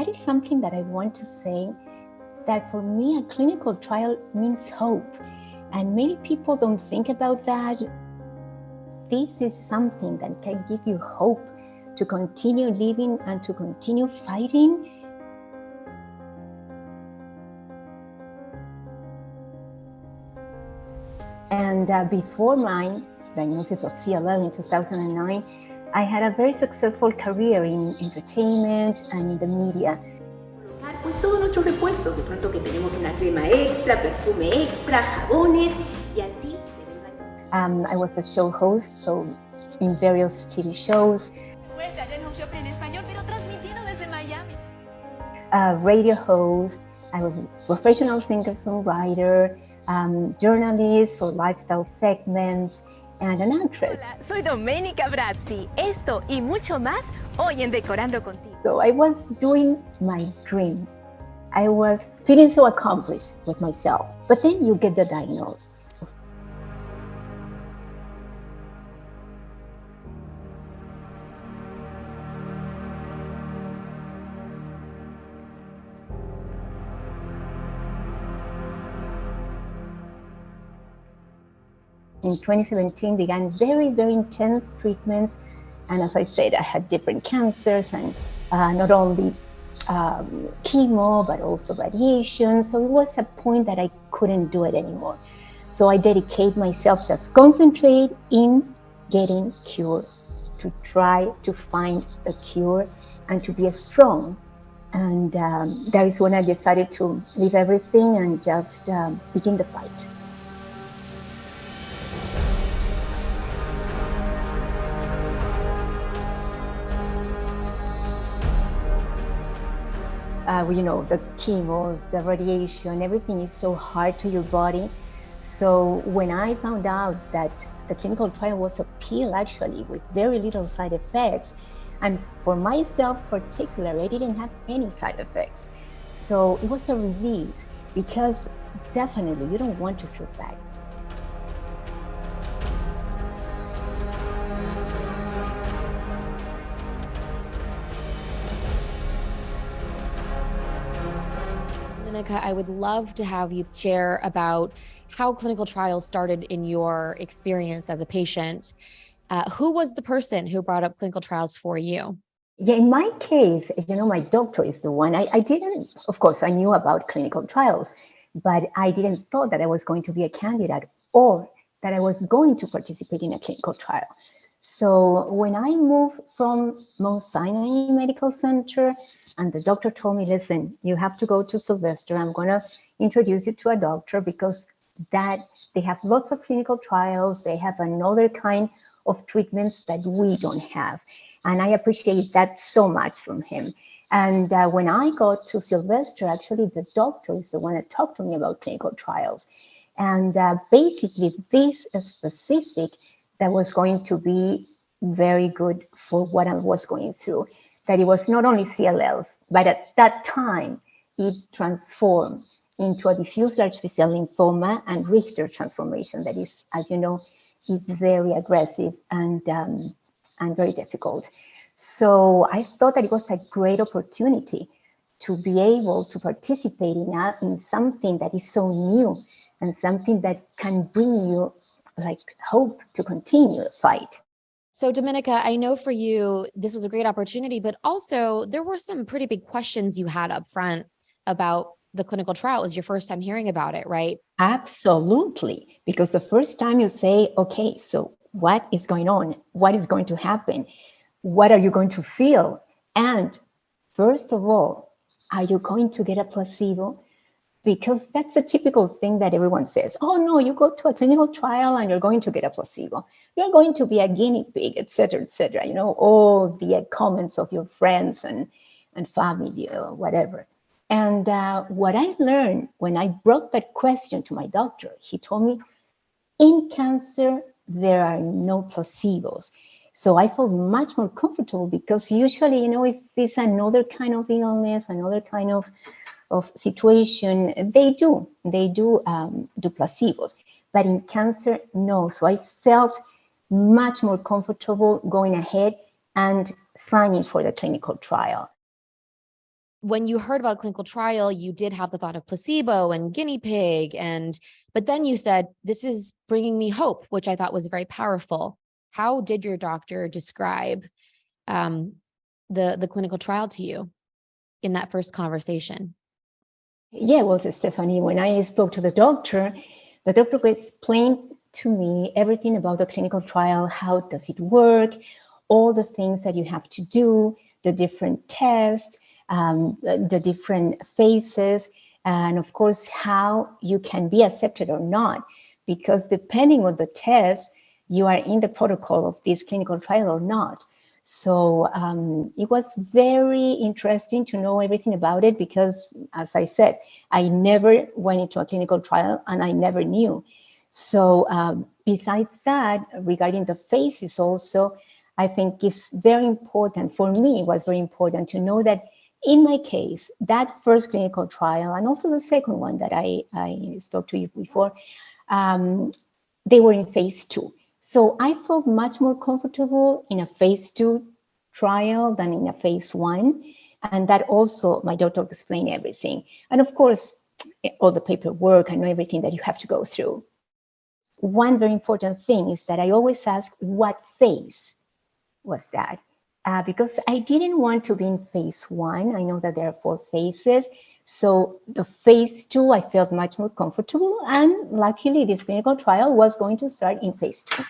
that is something that I want to say, that for me, a clinical trial means hope. And many people don't think about that. This is something that can give you hope to continue living and to continue fighting. And before my diagnosis of CLL in 2009, I had a very successful career in entertainment and in the media. Pues todos nuestros repuestos, de pronto que tenemos una crema extra, perfume extra, jabones y así. I was a show host, so in various TV shows. Radio host, I was a professional singer-songwriter, journalist for lifestyle segments, and an actress. Hola, soy Domenica Brazzi. Esto y mucho más hoy en Decorando Contigo. So I was doing my dream. I was feeling so accomplished with myself. But then you get the diagnosis. In 2017 began very, very intense treatments. And as I said, I had different cancers and not only chemo, but also radiation. So it was a point that I couldn't do it anymore. So I dedicate myself, just concentrate in getting cured, to try to find the cure and to be strong. And that is when I decided to leave everything and just begin the fight. You know, the chemos, the radiation, everything is so hard to your body. So when I found out that the clinical trial was a pill, actually, with very little side effects, and for myself particularly, I didn't have any side effects. So it was a relief, because definitely you don't want to feel bad. I would love to have you share about how clinical trials started in your experience as a patient. Who was the person who brought up clinical trials for you? Yeah, in my case, you know, my doctor is the one. I didn't, of course, I knew about clinical trials, but I didn't thought that I was going to be a candidate or that I was going to participate in a clinical trial. So when I moved from Mount Sinai Medical Center, and the doctor told me, listen, you have to go to Sylvester. I'm going to introduce you to a doctor, because that they have lots of clinical trials. They have another kind of treatments that we don't have. And I appreciate that so much from him. And when I got to Sylvester, actually, the doctor is the one that talked to me about clinical trials. And basically, this specific that was going to be very good for what I was going through. That it was not only CLLs, but at that time, it transformed into a diffuse large B-cell lymphoma and Richter transformation. That is, as you know, is very aggressive and very difficult. So I thought that it was a great opportunity to be able to participate in something that is so new and something that can bring you like hope to continue the fight. So Domenica, I know for you, this was a great opportunity, but also there were some pretty big questions you had up front about the clinical trial. It was your first time hearing about it, right? Absolutely. Because the first time you say, okay, so what is going on? What is going to happen? What are you going to feel? And first of all, are you going to get a placebo? Because that's a typical thing that everyone says. Oh, no, you go to a clinical trial and you're going to get a placebo. You're going to be a guinea pig, et cetera, you know, all the comments of your friends and family or whatever. And what I learned when I brought that question to my doctor, he told me, in cancer, there are no placebos. So I felt much more comfortable, because usually, you know, if it's another kind of illness, another kind of situation, they do placebos, but in cancer, no. So I felt much more comfortable going ahead and signing for the clinical trial. when you heard about a clinical trial, you did have the thought of placebo and guinea pig, but then you said, this is bringing me hope, which I thought was very powerful. How did your doctor describe the clinical trial to you in that first conversation? Yeah, well, Stephanie, when I spoke to the doctor explained to me everything about the clinical trial. How does it work? All the things that you have to do, the different tests, the different phases, and of course, how you can be accepted or not, because depending on the test, you are in the protocol of this clinical trial or not. So it was very interesting to know everything about it because, as I said, I never went into a clinical trial and I never knew. So besides that, regarding the phases also, I think it's very important, for me, it was very important to know that in my case, that first clinical trial and also the second one that I spoke to you before, they were in phase 2. So I felt much more comfortable in a phase 2 trial than in a phase 1. And that also, my doctor explained everything. And of course, all the paperwork and everything that you have to go through. One very important thing is that I always ask, what phase was that? Because I didn't want to be in phase 1. I know that there are 4 phases. So the phase 2, I felt much more comfortable. And luckily, this clinical trial was going to start in phase 2.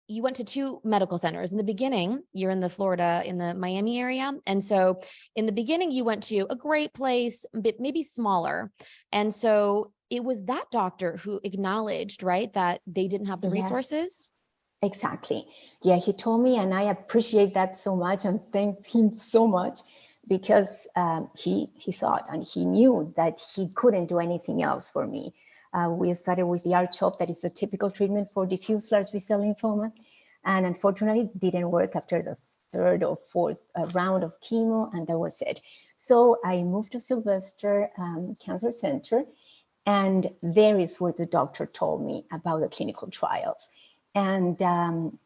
You went to 2 medical centers. In the beginning, you're in the Florida, in the Miami area. And so in the beginning, you went to a great place, but maybe smaller. And so it was that doctor who acknowledged, right, that they didn't have the resources? Exactly. Yeah, he told me, and I appreciate that so much and thank him so much, because he thought and he knew that he couldn't do anything else for me. We started with the R-CHOP, that is the typical treatment for diffuse large B-cell lymphoma, and unfortunately it didn't work after the 3rd or 4th round of chemo, and that was it. So I moved to Sylvester Cancer Center, and there is where the doctor told me about the clinical trials. And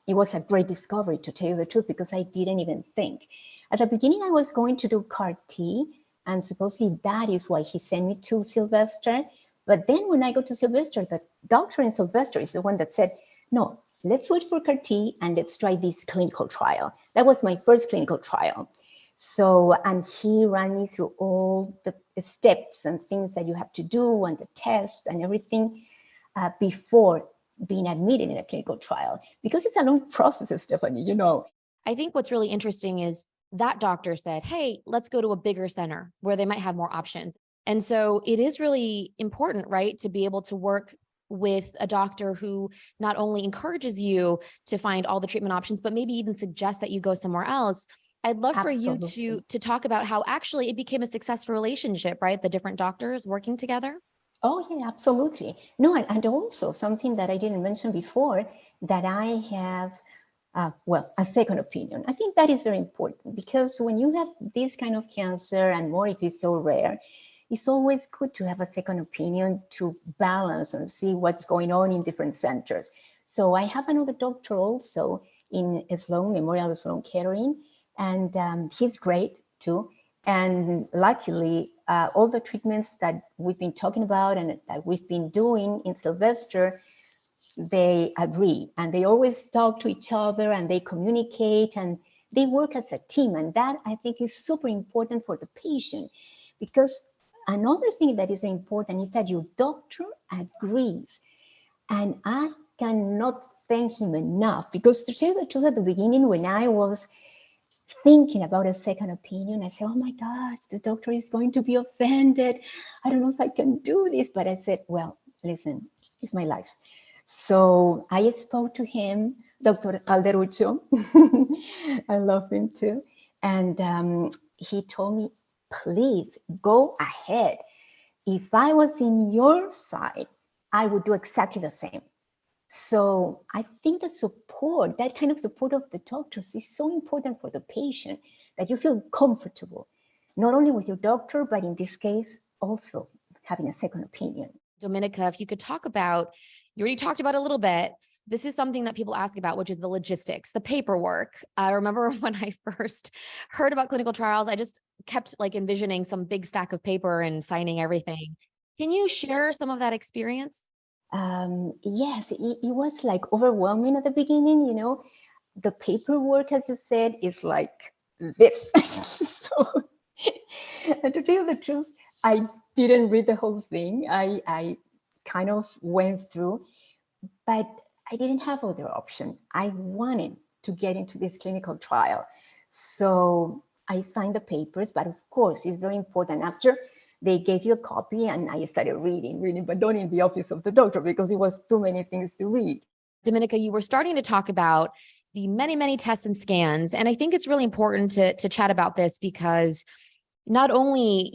it was a great discovery, to tell you the truth, because I didn't even think. At the beginning, I was going to do CAR T, and supposedly that is why he sent me to Sylvester. But then when I go to Sylvester, the doctor in Sylvester is the one that said, no, let's wait for CAR T and let's try this clinical trial. That was my first clinical trial. So, and he ran me through all the steps and things that you have to do and the tests and everything before being admitted in a clinical trial, because it's a long process, Stephanie, you know. I think what's really interesting is that doctor said, hey, let's go to a bigger center where they might have more options. And so it is really important, right, to be able to work with a doctor who not only encourages you to find all the treatment options, but maybe even suggests that you go somewhere else. I'd love for you to talk about how actually it became a successful relationship, right? The different doctors working together. Oh, yeah, absolutely. No, and also something that I didn't mention before, that I have, a second opinion. I think that is very important, because when you have this kind of cancer, and more if it's so rare, it's always good to have a second opinion to balance and see what's going on in different centers. So I have another doctor also in Sloan, Memorial Sloan Kettering, and he's great too. And luckily, all the treatments that we've been talking about and that we've been doing in Sylvester, they agree, and they always talk to each other, and they communicate, and they work as a team. And that, I think, is super important for the patient, because another thing that is very important is that your doctor agrees. And I cannot thank him enough, because to tell you the truth, at the beginning, when I was thinking about a second opinion, I said, oh my God, the doctor is going to be offended. I don't know if I can do this. But I said, well, listen, it's my life. So I spoke to him, Dr. Alderuccio. I love him too. And he told me, please go ahead. If I was in your side, I would do exactly the same. So I think the support, that kind of support of the doctors, is so important for the patient, that you feel comfortable, not only with your doctor, but in this case, also having a second opinion. Dominica, if you could talk about, you already talked about it a little bit, this is something that people ask about, which is the logistics, the paperwork. I remember when I first heard about clinical trials, I just kept like envisioning some big stack of paper and signing everything. Can you share some of that experience? Yes, it was like overwhelming at the beginning, you know. The paperwork, as you said, is like this. So, and to tell you the truth, I didn't read the whole thing. I kind of went through, but I didn't have other option. I wanted to get into this clinical trial. So I signed the papers, but of course, it's very important. After they gave you a copy, and I started reading, but not in the office of the doctor because it was too many things to read. Dominica, you were starting to talk about the many, many tests and scans. And I think it's really important to chat about this because not only,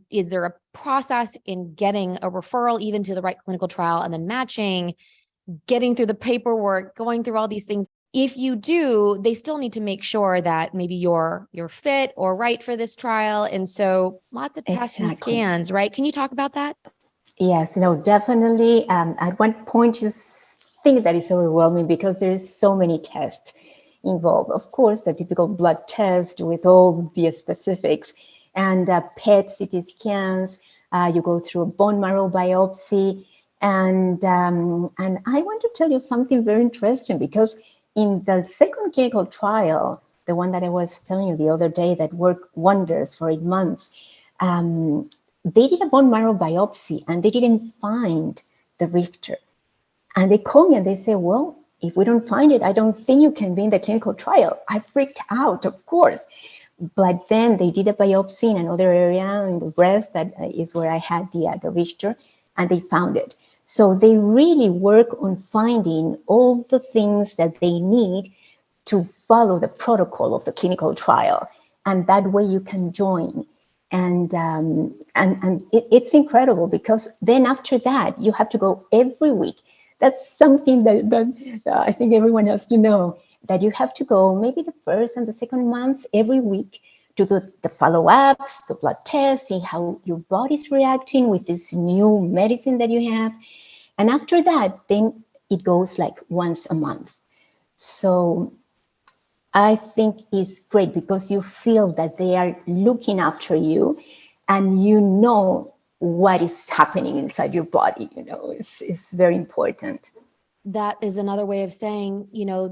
is there a process in getting a referral even to the right clinical trial and then matching, getting through the paperwork, going through all these things. If you do, they still need to make sure that maybe you're fit or right for this trial. And so lots of tests and scans, right? Can you talk about that? Yes, no, definitely. At one point, you think that it's overwhelming because there is so many tests involved. Of course, the typical blood test with all the specifics and PET CT scans. You go through a bone marrow biopsy. And I want to tell you something very interesting because in the second clinical trial, the one that I was telling you the other day that worked wonders for 8 months, they did a bone marrow biopsy and they didn't find the Richter. And they called me and they said, well, if we don't find it, I don't think you can be in the clinical trial. I freaked out, of course. But then they did a biopsy in another area in the breast, that is where I had the Richter, and they found it. So they really work on finding all the things that they need to follow the protocol of the clinical trial. And that way you can join. And it's incredible because then after that, you have to go every week. That's something that I think everyone has to know, that you have to go maybe the first and the second month every week to do the follow-ups, the blood tests, see how your body's reacting with this new medicine that you have. And after that, then it goes like once a month. So I think it's great because you feel that they are looking after you and you know what is happening inside your body. It's very important. That is another way of saying,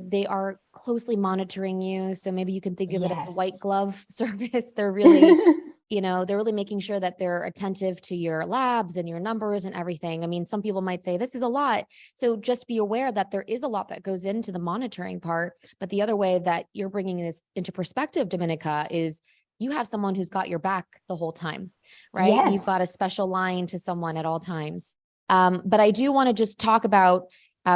they are closely monitoring you. So maybe you can think of it as a white glove service. They're really, they're really making sure that they're attentive to your labs and your numbers and everything. I mean, some people might say this is a lot. So just be aware that there is a lot that goes into the monitoring part. But the other way that you're bringing this into perspective, Dominica, is you have someone who's got your back the whole time, right? Yes. You've got a special line to someone at all times. But I do want to just talk about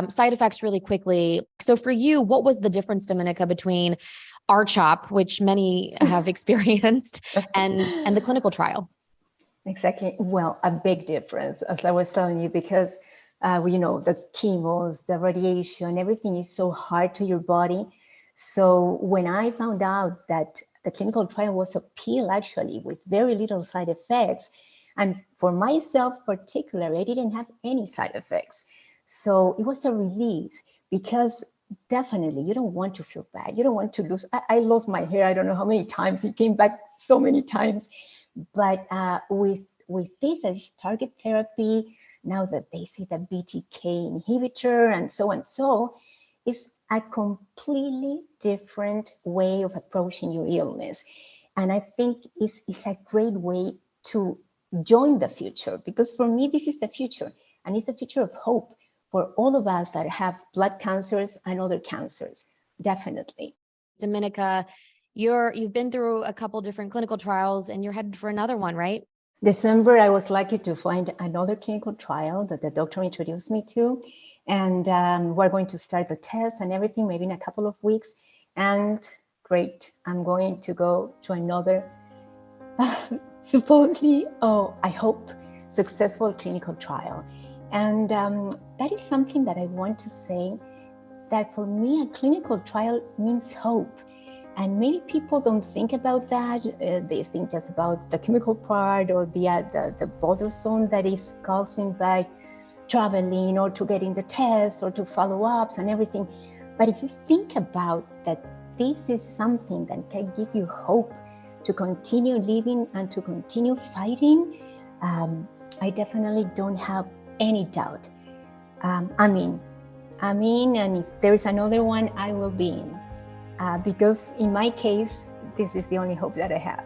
side effects really quickly. So for you, what was the difference, Dominica, between RCHOP, which many have experienced, and the clinical trial? Exactly. Well, a big difference, as I was telling you, because the chemos, the radiation, everything is so hard to your body. So when I found out that the clinical trial was a pill, actually, with very little side effects, and for myself particularly, I didn't have any side effects. So it was a relief because definitely you don't want to feel bad. You don't want to lose. I lost my hair. I don't know how many times. It came back so many times. But with this as target therapy, now that they say the BTK inhibitor and so, it's a completely different way of approaching your illness. And I think it's a great way to join the future, because for me, this is the future. And it's a future of hope for all of us that have blood cancers and other cancers, definitely. Dominica, you've been through a couple different clinical trials and you're headed for another one, right? December, I was lucky to find another clinical trial that the doctor introduced me to. And we're going to start the test and everything, maybe in a couple of weeks. And great, I'm going to go to another, supposedly, I hope, successful clinical trial. And that is something that I want to say, that for me, a clinical trial means hope. And many people don't think about that. They think just about the chemical part or the bothersome that is caused by traveling or to getting the tests or to follow-ups and everything. But if you think about that, this is something that can give you hope to continue living and to continue fighting. I definitely don't have any doubt. I'm in, and if there's another one, I will be in. Because in my case, this is the only hope that I have.